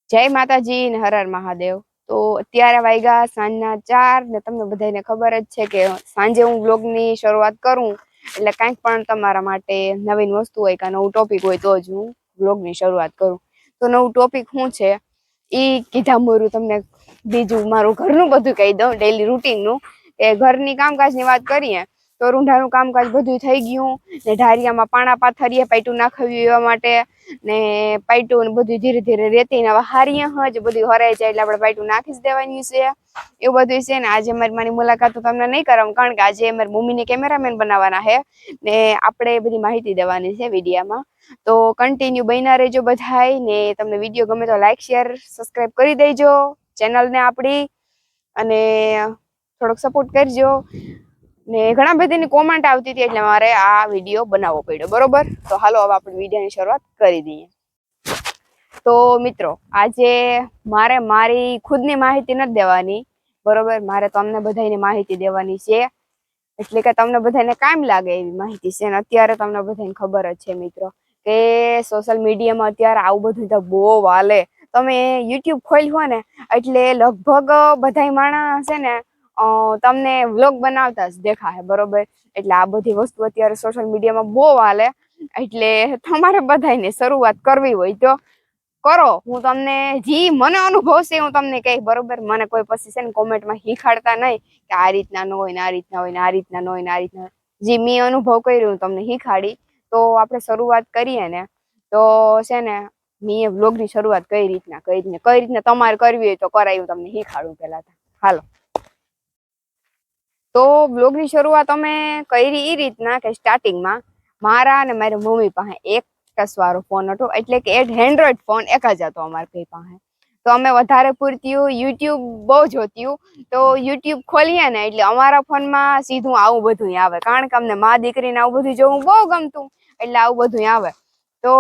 જય માતાજી ને હર હર મહાદેવ। તો અત્યારે વાગ્યા સાંજના 4 ને તમને બધાને ખબર જ છે કે સાંજે હું વ્લોગની શરૂઆત કરું એટલે કાંઈક પણ તમારા માટે નવીન વસ્તુ હોય કે નવું ટોપિક હોય તો જ હું વ્લોગની શરૂઆત કરું। તો નવું ટોપિક શું છે ઈ કીધા મોરું તમને બીજું મારું ઘરનું બધું કહી દઉં, ડેલી રૂટીનનું કે ઘરની કામકાજની વાત કરીએ તો રૂંઢાનું કામકાજ બધું થઈ ગયું ને ઢારિયામાં પાણા પાથરીએ પાઇટું નાખવી એવા માટે ને પાઇટું બધું ધીરે ધીરે રેતી ને હારીએ જ બધું હરાઈ જાય એટલે આપણે પાઇટું નાખી જ દેવાની છે એવું બધું છે ને। આજે મારી મુલાકાત તો તમને નહીં કરાવું કારણ કે આજે મારી મમ્મીને કેમેરામેન બનાવવાના છે ને આપણે બધી માહિતી દેવાની છે વિડીયામાં। તો કન્ટિન્યુ બન્યા રહેજો બધાય ને તમને વિડીયો ગમે તો લાઈક શેર સબસ્ક્રાઇબ કરી દેજો ચેનલને આપણી અને થોડોક સપોર્ટ કરજો ને ઘણા બધાની કોમેન્ટ આવતી હતી એટલે મારે આ વિડીયો બનાવવો પડ્યો બરોબર। તો હાલો હવે આપણે વિડીયોની શરૂઆત કરી દઈએ। તો મિત્રો આજે મારે મારી ખુદની માહિતી નથી દેવાની બરોબર, મારે તમને બધાની માહિતી દેવાની છે એટલે કે તમને બધાને કામ લાગે એવી માહિતી છે ને અત્યારે તમને બધાને ખબર જ છે મિત્રો કે સોશિયલ મીડિયામાં અત્યારે આવું બધું તો બહુ હાલે। તમે યુટ્યુબ ખોલ્યું ને એટલે લગભગ બધા માણસ છે ને તમને વ્લોગ બનાવતા જ દેખાય બરોબર। એટલે આ બધી વસ્તુ અત્યારે સોશિયલ મીડિયામાં બહુ હાલે એટલે તમારે બધાને શરૂઆત કરવી હોય તો કરો। હું તમને જી મને અનુભવ છે હું તમને કહી બરોબર, મને કોઈ પછી છે ને કોમેન્ટમાં શીખાડતા નહીં કે આ રીતના ન હોય ને આ રીતના હોય ને આ રીતના ન હોય ને આ રીતના, જે મેં અનુભવ કર્યો હું તમને શીખાડી। તો આપણે શરૂઆત કરીએ ને તો છે ને મેં વ્લોગની શરૂઆત કઈ રીતના તમારે કરવી હોય તો કરાય હું તમને શીખાડું પેલા હાલો। તો વ્લોગની શરૂઆત અમે કરી એ રીતના કે સ્ટાર્ટિંગમાં મારા અને મારી મમ્મી પાસે એક ટચવાળો ફોન હતો એટલે કે એન્ડ્રોઈડ ફોન એક જ હતો અમારી ભાઈ પાસે। તો અમે વધારે પૂરતું યુટ્યુબ બહુ જોત્યું તો યુટ્યુબ ખોલીએ ને એટલે અમારા ફોનમાં સીધું આવું બધું આવે કારણ કે અમને મા દીકરીને આવું બધું જોવું બહુ ગમતું એટલે આવું બધું આવે। તો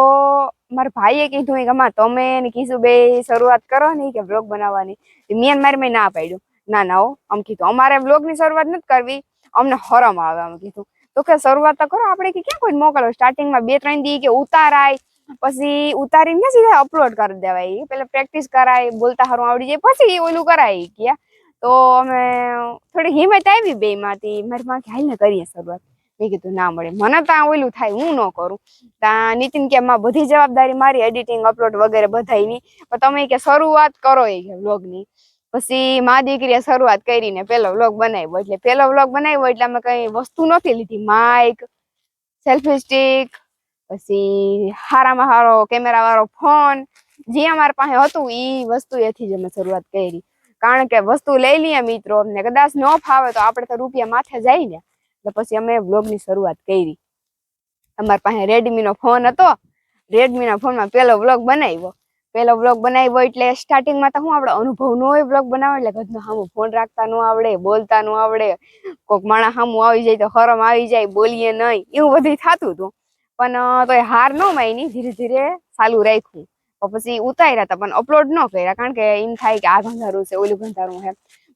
મારા ભાઈએ કીધું કે માં તમે એને કીધું બે શરૂઆત કરો ને કે વ્લોગ બનાવવાની, મેં મારી ના પાડ્યું ના ના હો આમ કીધું અમારે વ્લોગની શરૂઆત નથી કરવી અમને શરમ આવે આમ કીધું। તો કે શરૂઆત તો કરો આપણે કે ક્યાં કોઈ મોકલો સ્ટાર્ટિંગમાં 2-3 દી કે ઉતારાય પછી ઉતારીને સીધા અપલોડ કરી દેવાય પેલા પ્રેક્ટિસ કરાય બોલતા સારું આવડી જાય પછી ઓલું કરાય ગયા। તો અમે થોડી હિંમત આવી બે માંથી મારી માં હાલ ને કરીએ શરૂઆત। મેં કીધું ના મળે મને ત્યાં ઓલું થાય હું ન કરું ત્યાં નીતિન કે માં બધી જવાબદારી મારી એડિટિંગ અપલોડ વગેરે બધાયની પણ તમે કે શરૂઆત કરો એ વ્લોગની। પછી મા દીકરીએ શરૂઆત કરીને પેલો વ્લોગ બનાવ્યો એટલે પેલો વ્લોગ બનાવ્યો એટલે અમે કઈ વસ્તુ નથી લીધી માઇક સેલ્ફી સ્ટિક પછી હારામાં હારો કેમેરા વાળો ફોન જે અમારી પાસે હતું ઈ વસ્તુ એથી જ અમે શરૂઆત કરી કારણ કે વસ્તુ લઈ લઈએ મિત્રો અમને કદાચ ન ફાવે તો આપણે તો રૂપિયા માથે જાય ને એટલે પછી અમે વ્લોગની શરૂઆત કરી। અમારી પાસે રેડમી નો ફોન હતો, રેડમી ના ફોનમાં પેલો વ્લોગ બનાવ્યો એટલે સ્ટાર્ટિંગમાં તો હું આપણે અનુભવ ન હોય વ્લોગ બનાવવા એટલે ઘરનું સામું ફોન રાખતા ન આવડે બોલતા ન આવડે કોઈક માણસ સામું આવી જાય તો શરમ આવી જાય બોલીએ નહીં એવું બધું થતું હતું પણ તો હાર ન માની ધીરે ધીરે ચાલુ રાખ્યું। પછી ઉતાર્યા હતા પણ અપલોડ ન કર્યા કારણ કે એમ થાય કે આ ગંધારું છે ઓલું ગંધારું છે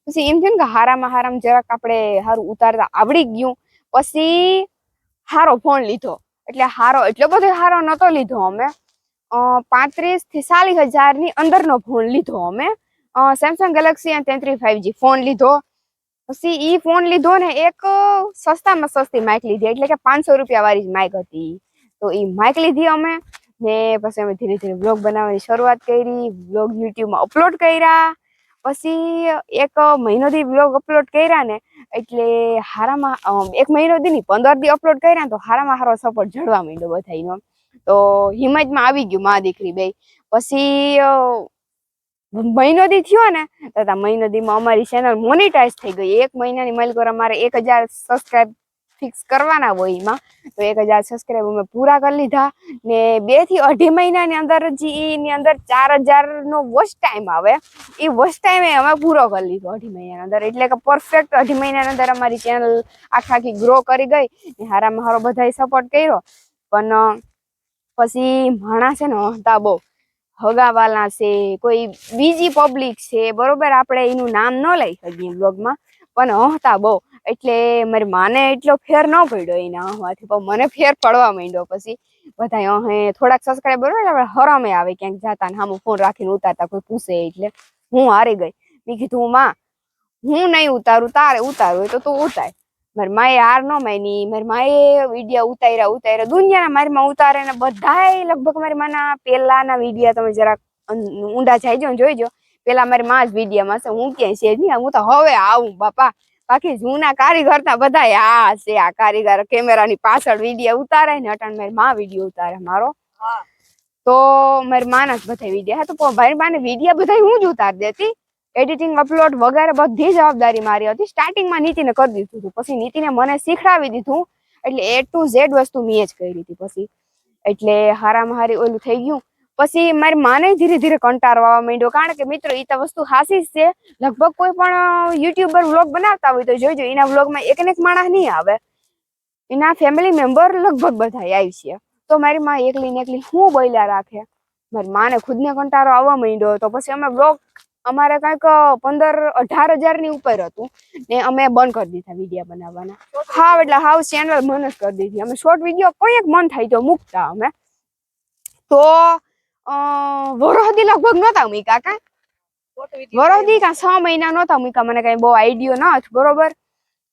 પછી એમ થયું કે હારામાં જરાક આપણે સારું ઉતારતા આવડી ગયું પછી હારો ફોન લીધો એટલે હારો એટલો બધો હારો નતો લીધો અમે 35 થી 40,000 ની અંદરનો ફોન લીધો અમે Samsung Galaxy M33 5G phone લીધો। પછી ઈ ફોન લીધો ને એક સસ્તામાં સસ્તી માઇક લીધી એટલે કે 500 રૂપિયા વાળી માઇક હતી તો ઈ માઇક લીધી અમે ને પછી અમે ધીરે ધીરે વ્લોગ બનાવવાની શરૂઆત કરી વ્લોગ યુટ્યુબમાં અપલોડ કર્યા। પછી એક મહિનોથી વ્લોગ અપલોડ કર્યા ને એટલે હારામાં 1 મહિનો દી ની 15 દી અપલોડ કર્યા તો હારામાં હારો સપોર્ટ જળવા માંડ્યો બધાયનો તો હિંમતમાં આવી ગયું મા દીકરી બે। પછી મહિનો દી થયો ને તો મહિનો દીમાં અમારી ચેનલ મોનેટાઈઝ થઈ ગઈ। 1 મહિનાની માલિકોર અમારે 1000 સબસ્ક્રાઇબ ફિક્સ કરવાના હોય એમાં તો 1000 સબસ્ક્રાઇબ અમે પૂરા કરી લીધા ને 2 થી 2.5 મહિનાની અંદર ની અંદર 4000 નો વોચ ટાઈમ આવે એ વોચ ટાઈમ અમે પૂરો કરી લીધો 2.5 મહિનાની અંદર એટલે કે પરફેક્ટ 2.5 મહિનાની અંદર અમારી ચેનલ આખી ગ્રો કરી ગઈ ને હારામાં હારો બધાય સપોર્ટ કર્યો। પણ પછી માણસ છે ને હતા બહુ હગાવાલા છે કોઈ બીજી પબ્લિક છે બરોબર આપણે એનું નામ ન લઈ શકીએ બ્લોગમાં પણ હતા બહુ એટલે મારી માને એટલો ફેર ન પડ્યો એના હવાથી પણ મને ફેર પડવા માંડ્યો। પછી બધા થોડાક સબસ્ક્રાઈબર હોય એટલે હરામે આવે ક્યાંક જાતા ને સામું ફોન રાખીને ઉતારતા કોઈ પૂછે એટલે હું હારી ગઈ. મેં કીધું માં હું નહીં ઉતારું, તારે ઉતારવું હોય તો તું ઉતાર. મારી માએ હાર ન માની. મારી માએ વિડીયો ઉતાર્યા દુનિયાના મારી માં ઉતારે ને બધાય લગભગ મારી માના પેલાના વિડીયો તમે જરાક ઊંડા જાયજો ને જોઈજો. પેલા મારી માં જ વિડીયોમાં છે, હું ક્યાંય છે જ નહીં. હું તો હવે આવું બાપા. બાકી જૂના કારીગર ના બધા આ છે, આ કારીગર કેમેરાની પાછળ વિડીયો ઉતારે ને અટાણ મારી માં વિડીયો ઉતારે મારો. તો મારી માના જ બધા વિડીયો તો મારી માને વિડીયો બધા હું જ ઉતાર દેતી. એડિટિંગ અપલોડ વગેરે બધી જવાબદારી મારી હતી. સ્ટાર્ટિંગમાં નીતિને કરી દીધું હતું, પછી નીતિને મને શીખડાવી દીધું. એટલે A to Z વસ્તુ મેં જ કરી હતી પછી. એટલે હારામાં હારી ઓલું થઈ ગયું. પછી મારી માને ધીરે ધીરે કંટાળો આવવા માંડ્યો, કારણ કે મિત્રો એ તો વસ્તુ હાસી જ છે. લગભગ કોઈ પણ યુટ્યુબર વ્લોગ બનાવતા હોય તો જોઈજો એના વ્લોગમાં એક ને એક માણસ નહીં આવે, એના ફેમિલી મેમ્બર લગભગ બધા આવી છે. તો મારી માં એકલી ને એકલી હું બોલ્યા રાખે. મારી માને ખુદને કંટાળો આવવા માંડ્યો. તો પછી અમે વ્લોગ અમારે કંઈક 15-18 હજાર ની ઉપર હતું ને અમે બંધ કરી દીધા વિડીયો બનાવવાના. હાવ એટલે હાવ ચેનલ બંધ જ કરી દીધી. અમે શોર્ટ વિડીયો કોઈ એક મન થાય તો મૂકતા અમે. તો વરહદી લગભગ નહોતા મૂક્યા કા વરહદી કા 6 મહિના નહોતા મૂક્યા. મને કઈ બહુ આઈડિયો ન હતો બરોબર.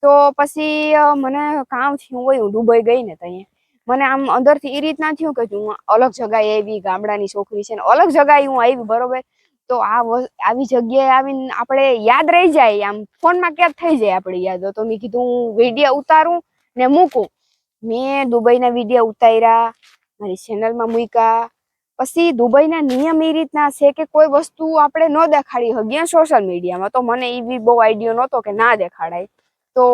તો પછી મને કામ થયું હોય, હું દુબઈ ગઈ ને ત્યાં મને આમ અંદરથી એ રીતના થયું કે હું અલગ જગ્યાએ આવી, ગામડાની છોકરી છે ને અલગ જગ્યાએ હું આવી બરોબર. તો આવી જગ્યાએ આવીને આપણે યાદ રહી જાય, આમ ફોનમાં કેદ થઈ જાય આપણી યાદો. તો મેં કીધું હું વિડીયો ઉતારું ને મૂકું. મેં દુબઈના વિડીયો ઉતાર્યા, મારી ચેનલમાં મૂક્યા. પછી દુબઈના નિયમ એ રીતના છે કે કોઈ વસ્તુ આપણે ન દેખાડી શકીએ સોશિયલ મીડિયામાં. તો મને એવી બહુ આઈડિયો નહોતો કે ના દેખાડાય. તો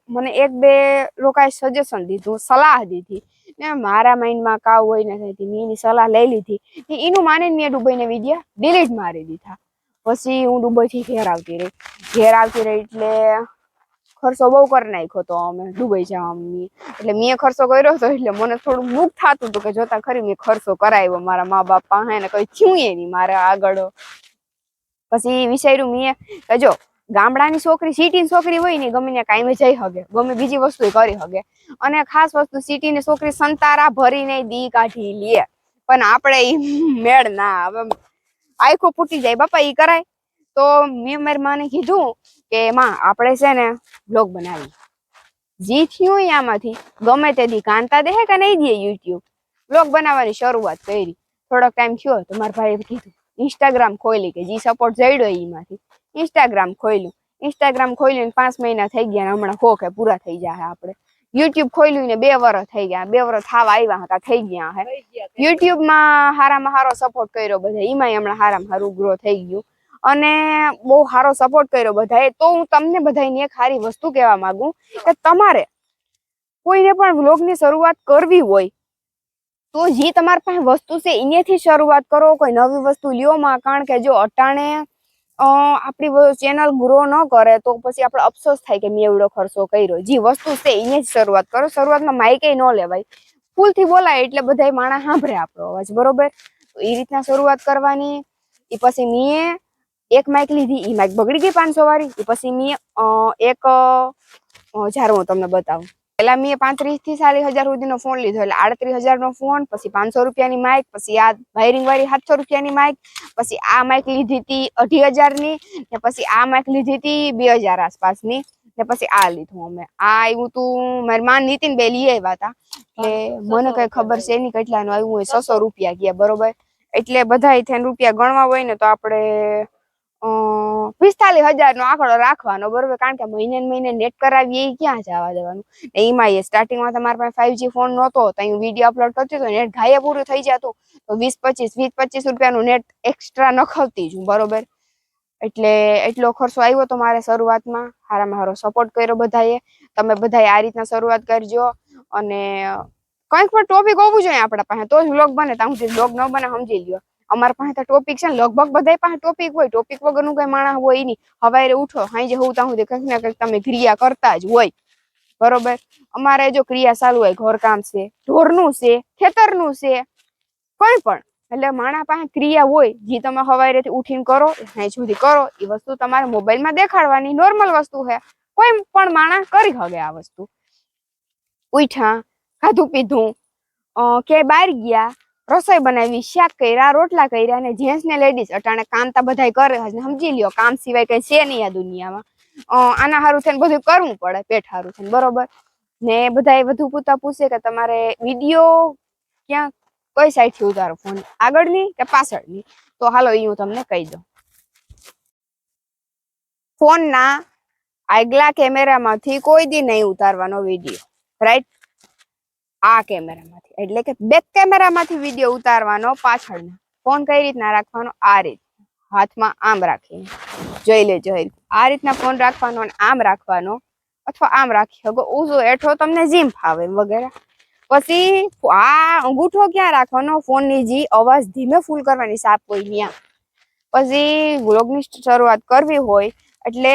મને 1-2 લોકોએ સજેશન દીધું, સલાહ દીધી ને મારા માઇન્ડમાં કાવ હોય ને મેં એની સલાહ લઈ લીધી. એનું માને મેં દુબઈના વિડીયો ડિલીટ મારી દીધા. પછી હું દુબઈથી ઘેર આવતી રહી એટલે ખર્ચો બહુ કરી નાખ્યો તો અમે દુબઈ જવામાં. એટલે મેં ખર્ચો કર્યો હતો એટલે મને થોડું દુઃખ થતું હતું કે જોતા ખરી મેં ખર્ચો કરાવ્યો મારા મા બાપા હે ને કઈ થયું નહીં મારે આગળ. પછી વિચાર્યું મેં કે જો ગામડાની છોકરી સિટીની છોકરી હોય ને ગમે ત્યાં કાંઈ જઈ શકે, ગમે બીજી વસ્તુ કરી શકે. અને ખાસ વસ્તુ સિટીની છોકરી સંતારા ભરીને દી કાઢી લે, પણ આપણે મેળ ના આવે, આખો ફૂટી જાય બાપા ઈ કરાય. તો મેં મારી માને કીધું કે માં આપણે છે ને બ્લોગ બનાવી, જી થયું આમાંથી ગમે તે દી કાંતા દે કે નહીં દે યુટ્યુબ બ્લોગ બનાવવાની શરૂઆત કરી. થોડોક ટાઈમ થયો તો મારા ભાઈએ કીધું ઇન્સ્ટાગ્રામ ખોલી, કે જી સપોર્ટ જડ્યો એમાંથી ઇન્સ્ટાગ્રામ ખોલ્યું. ઇન્સ્ટાગ્રામ ખોલ્યું 5 મહિના થઈ ગયા, હમણાં કે પૂરા થઈ જાય. આપણે યુટ્યુબ ખોલ્યું ને 2 વર્ષ થઈ ગયા, 2 વર્ષ થવા આવ્યા હતા, થઈ ગયા હે. યુટ્યુબમાં હારામાં હારો સપોર્ટ કર્યો બધા, એમાંય હમણાં હારામાં હારું ગ્રો થઈ ગયું અને બહુ સારો સપોર્ટ કર્યો બધાએ. તો હું તમને બધાને એક સારી વસ્તુ કહેવા માંગુ કે તમારે કોઈને પણ વ્લોગની શરૂઆત કરવી હોય તો જે તમારી પાસે વસ્તુ છે એનેથી શરૂઆત કરો. કોઈ નવી વસ્તુ લ્યો માં, કારણ કે જો અટાણે આપણી ચેનલ ગ્રો ન કરે તો પછી આપણે અફસોસ થાય કે મેં એવડો ખર્ચો કર્યો. જે વસ્તુ છે એને જ શરૂઆત કરો. શરૂઆતમાં માઇકે ન લેવાય, ફૂલથી બોલાય એટલે બધા માણસ સાંભળે આપણો અવાજ બરોબર. તો એ રીતના શરૂઆત કરવાની. એ પછી મેં એક માઇક લીધી, એ માઇક બગડી ગઈ 500 વાળી. એ પછી મેં એક હું તમને બતાવું. પેલા મેં 35 થી 40,000 સુધીનો ફોન લીધો, એટલે 38,000 નો ફોન, પછી 500 રૂપિયાની માઇક, પછી આ વાયરિંગ વાળી 700 રૂપિયાની માઇક, પછી આ માઇક લીધી હતી 2,500 ની, ને પછી આ માઇક લીધી હતી 2,000 આસપાસની, ને પછી આ લીધું અમે. આ આવ્યું તું મારી માં નીતિન બે લઈ આવ્યા હતા, એટલે મને કઈ ખબર છે નહીં કેટલાનું આવ્યું હોય. 600 રૂપિયા ગયા બરોબર. એટલે બધા થઈને રૂપિયા ગણવા હોય ને તો આપણે 45,000 નો આંકડો રાખવાનો બરોબર. કારણ કે મહિને નેટ કરાવીએ એ ક્યાં જવા દેવાનું. એમાં એ સ્ટાર્ટિંગમાં તમારા પાસે 5G ફોન નહોતો તો હું વિડીયો અપલોડ કરતી તો નેટ ઘાયે પૂરું થઈ જતું. તો 20-25 રૂપિયાનું નેટ એક્સ્ટ્રા નખાવતી જ બરોબર. એટલે એટલો ખર્ચો આવ્યો તો મારે શરૂઆતમાં. હારામાં હારો સપોર્ટ કર્યો બધાએ. તમે બધાએ આ રીતના શરૂઆત કરજો. અને કંઈક પણ ટોપિક હોવું જોઈએ આપણા પાસે, તો જ વ્લોગ બને. ત્યાં સુધી વ્લોગ ન બને સમજી લ્યો. અમારા પાસે તો ટોપિક છે ને, લગભગ બધા પાસે ટોપિક હોય. ટોપિક વગરનું કઈ માણસ હોય નહીં. હવારે ઉઠો સાંજે હું ત્યાં સુધી કંઈક ને કંઈક તમે ક્રિયા કરતા જ હોય બરોબર. અમારે જો ક્રિયા ચાલુ હોય, ઘરકામ છે, ઢોરનું છે, ખેતરનું છે, કોઈ પણ, એટલે માણા પાસે ક્રિયા હોય જે તમે સવારેથી ઉઠીને કરો સાંજ સુધી કરો. એ વસ્તુ તમારે મોબાઈલમાં દેખાડવાની નોર્મલ વસ્તુ છે. કોઈ પણ માણસ કરી શકે આ વસ્તુ. ઉઠ્યા, ખાધું પીધું, કે બહાર ગયા, રસોઈ બનાવી, શાક કર્યા, રોટલા કર્યા, અને જેન્ટ્સ ને લેડીઝ અટાણે કામ તો બધાય કરે છે, સમજી લ્યો કામ સિવાય કઈ છે નહીં આ દુનિયામાં. આના હારું થઈને બધું કરવું પડે, પેટ હારું થઈને, બરોબર ને. બધા વધુ પૂછતા પૂછે કે તમારે વિડીયો ક્યાં કઈ સાઈડ થી ઉતારો, ફોન આગળની કે પાછળની? તો હાલો એ હું તમને કહી દઉં. ફોન ના આગલા કેમેરામાંથી કોઈ દી નહીં ઉતારવાનો વિડીયો, રાઈટ? આ કેમેરામાંથી એટલે કે બેક કેમેરામાંથી વિડીયો ઉતારવાનો પાછળના. ફોન કઈ રીતના રાખવાનો? આ રીત, હાથમાં આમ રાખીને, જોઈ લેજો. આ રીતના ફોન રાખવાનો અને આમ રાખવાનો, અથવા આમ રાખી શકો, ઊંચો હેઠો તમને જેમ ફાવે વગેરે. પછી આ અંગૂઠો ક્યાં રાખવાનો? ફોન ની જે અવાજ ધીમે ફૂલ કરવાની સાપ હોય ત્યાં. પછી વ્લોગની શરૂઆત કરવી હોય એટલે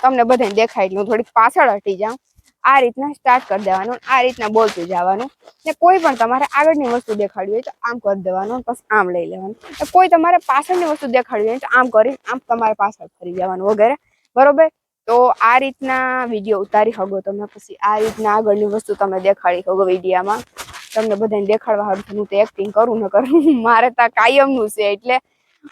તમને બધાને દેખાય એટલે હું થોડીક પાછળ હટી જાઉં. આ રીતના સ્ટાર્ટ કરી દેવાનું, આ રીતના બોલતું જવાનું. ને કોઈ પણ તમારે આગળની વસ્તુ દેખાડવી હોય તો આમ કરી દેવાનું, પછી આમ લઈ લેવાનું. કોઈ તમારે પાછળની વસ્તુ દેખાડવી હોય તો આમ કરી આમ તમારે પાછળ ફરી જવાનું વગેરે, બરોબર? તો આ રીતના વિડીયો ઉતારી શકો તમે. પછી આ રીતના આગળની વસ્તુ તમે દેખાડી શકો વિડીયામાં. તમને બધાને દેખાડવા હારું હું તો એક્ટિંગ કરું ન કરું, મારે તો કાયમનું છે એટલે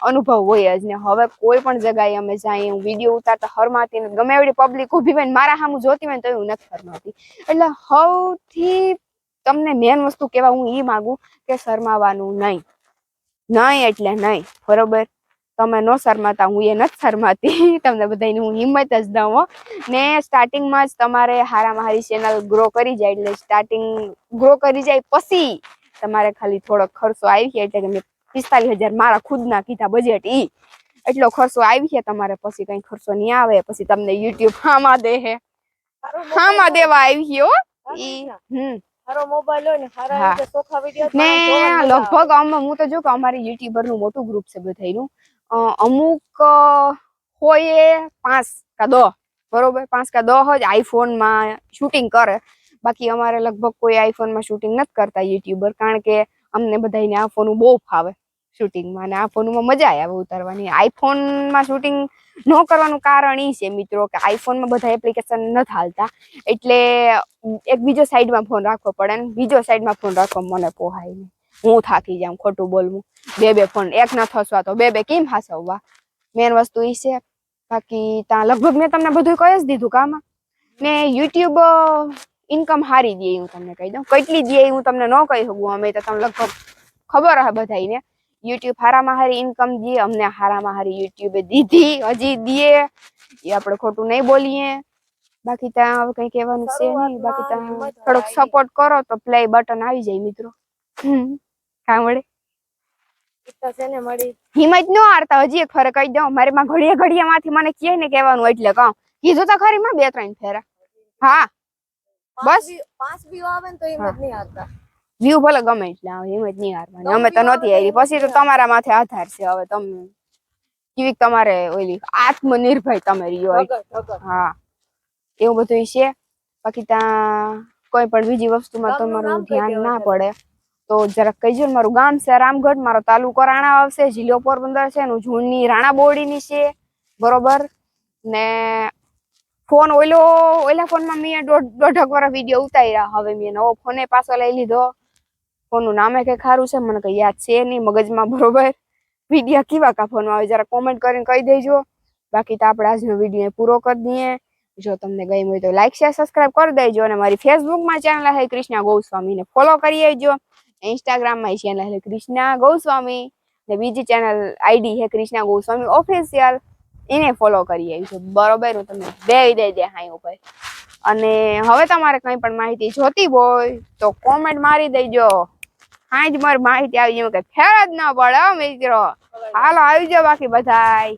અનુભવ હોય જ ને. હવે કોઈ પણ જગ્યાએ અમે જાય, હું વિડીયો ઉતારતા હરમાતી ને ગમે એવડી પબ્લિક ઉભી હોય ને મારા સામું જોતી હોય ને તો હું નથી હરમાતી. એટલે સૌથી તમને મેન વસ્તુ કેવા હું એ માંગુ કે શરમાવાનું નહીં. નહીં એટલે નહીં, બરોબર? તમે ન શરમાતા, હું એ નથી શરમાતી. તમને બધાની હું હિંમત જ દઉં. ને સ્ટાર્ટિંગમાં જ તમારે હારામાં હારી ચેનલ ગ્રો કરી જાય એટલે સ્ટાર્ટિંગ ગ્રો કરી જાય પછી તમારે ખાલી થોડોક ખર્ચો આવી જાય, એટલે કે મેં 45,000 મારા ખુદના કીધા બજેટ ઈ એટલો ખર્ચો આવી છે. તમારે પછી કઈ ખર્ચો નહીં આવે. પછી તમને યુટ્યુબ હામાં દે, હામાં દેવા આવી ગયો ઈ. મોબાઈલ હોય ને સારા રીતે ચોખ્ખા વિડિયો ને લગભગ હું તો જો કે અમારી યુટ્યુબર નું મોટું ગ્રુપ છે બધાયનું. અમુક હોય 5 કે 10, બરોબર? 5 કે 10 જ આઈફોન માં શૂટિંગ કરે. બાકી અમારે લગભગ કોઈ આઈફોન માં શૂટિંગ નથી કરતા યુટ્યુબર, કારણ કે અમને બધાને આ ફોન બહુ ફાવે શૂટિંગમાં, અને આ ફોનમાં મજા આવે ઉતારવાની. આઈફોનમાં શૂટિંગ ન કરવાનું કારણ એ છે મિત્રો કે આઈફોનમાં બધા એપ્લિકેશન નથી હાલતા, એટલે એક બીજો સાઈડમાં ફોન રાખવો પડે ને બીજો સાઈડમાં ફોન રાખવો મને પોહાય નહીં. હું થાકી જાઉં, ખોટું બોલવું. બે ફોન એક ના થસવા તો બે કેમ હાસવવા? મેન વસ્તુ એ છે. બાકી ત્યાં લગભગ મેં તમને બધું કહી જ દીધું કામ. ને યુટ્યુબ ઇન્કમ હારી દે હું તમને કહી દઉં. કેટલી દે હું તમને ન કહી શકું, અમે તો તમને લગભગ ખબર હે બધાને. યુટ્યુબ હારામાં હારી ઇન્કમ દે, અમને હારામાં હારી યુટ્યુબે દીધી, હજી દે. એ આપણે ખોટું નહીં બોલીએ. બાકી ત્યાં હવે કઈ કહેવાનું છે નહીં. બાકી ત્યાં થોડોક સપોર્ટ કરો તો પ્લે બટન આવી જાય મિત્રો. કાં મળે હિંમત ન હારતા. હજી એક ફરક કહી દઉં, મારે માં ઘડીએ માંથી મને કહે ને કહેવાનું એટલે કહું. કીધું તો ખરી માં 2-3 ફેરા. હા બસ 5 વ્યૂ આવે ને તો હિંમત નહીં હારતા. વ્યૂ ભલે ગમે એટલે આવે, હિંમત નહીં હારવાની. અમે તો નહોતી હારી. પછી તો તમારા માથે આધાર છે. હવે તમે કેવી તમારે ઓલી આત્મનિર્ભર તમે રહ્યો. હા એવું બધું છે. બાકી ત્યાં કોઈ પણ બીજી વસ્તુમાં તમારું ધ્યાન ના પડે તો જરાક કહીજો. મારું ગામ છે રામગઢ, મારો તાલુકો રાણા આવશે, જિલ્લો પોરબંદર છે, હું જૂની રાણા બોરડીની છે, બરોબર? ને ફોન ઓલા ફોનમાં મેં 1.5 વર્ષ વિડીયો ઉતાર્યા. હવે મેં નવો ફોન પાછો લઈ લીધો. ફોનનું નામે કઈ ખારું છે મને કઈ યાદ છે નહીં મગજમાં, બરોબર? વિડીયો કેવા કા ફોનમાં આવે જરા કોમેન્ટ કરીને કહી દેજો. બાકી તો આપણે આજનો વિડીયો પૂરો કરી દઈએ. જો તમને ગમ્યું હોય તો લાઈક શેર સબસ્ક્રાઇબ કરી દેજો. અને મારી ફેસબુકમાં ચેનલ છે કૃષ્ણા ગોસ્વામીને ફોલો કરી દેજો. ઇન્સ્ટાગ્રામમાં ચેનલ છે કૃષ્ણા ગોસ્વામી, ને બીજી ચેનલ આઈડી છે કૃષ્ણા ગોસ્વામી ઓફિશિયલ, એને ફોલો કરી આવજો, બરોબર? હું તમને દઈ દે હાઈ ઉપર. અને હવે તમારે કઈ પણ માહિતી જોતી હોય તો કોમેન્ટ મારી દેજો. હા જ મારી માહિતી આવી જાય કે ફેર જ ના પડે મિત્રો. હાલો આવી જાઓ બાકી બધાય.